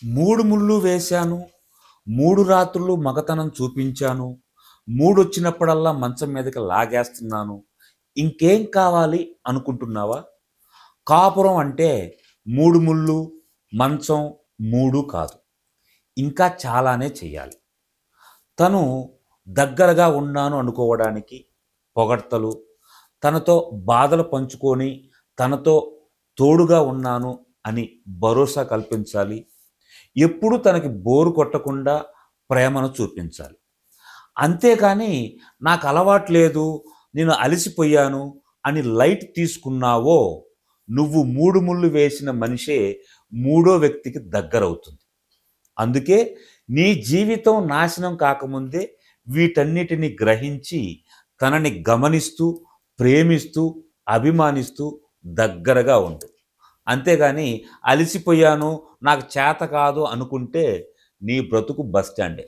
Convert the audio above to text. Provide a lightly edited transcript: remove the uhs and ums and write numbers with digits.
మూడు ముళ్ళు వేశాను, మూడు రాత్రులు మగతనం చూపించాను, మూడొచ్చినప్పుడల్లా మంచం మీదకి లాగేస్తున్నాను. ఇంకేం కావాలి అనుకుంటున్నావా? కాపురం అంటే మూడు ముళ్ళు, మంచం మూడు కాదు. ఇంకా చాలానే చెయ్యాలి. తను దగ్గరగా ఉన్నాను అనుకోవడానికి పొగడ్తలు, తనతో బాధలు పంచుకొని తనతో తోడుగా ఉన్నాను అని భరోసా కల్పించాలి. ఎప్పుడూ తనకి బోరు కొట్టకుండా ప్రేమను చూపించాలి. అంతేకాని నాకు అలవాటు లేదు, నేను అలసిపోయాను అని లైట్ తీసుకున్నావో నువ్వు మూడు ముళ్ళు వేసిన మనిషే మూడో వ్యక్తికి దగ్గరవుతుంది. అందుకే నీ జీవితం నాశనం కాకముందే వీటన్నిటిని గ్రహించి తనని గమనిస్తూ, ప్రేమిస్తూ, అభిమానిస్తూ దగ్గరగా ఉండు. అంతేగాని అలిసిపోయాను, నాకు చేత కాదు అనుకుంటే నీ బ్రతుకు బస్ స్టాండే.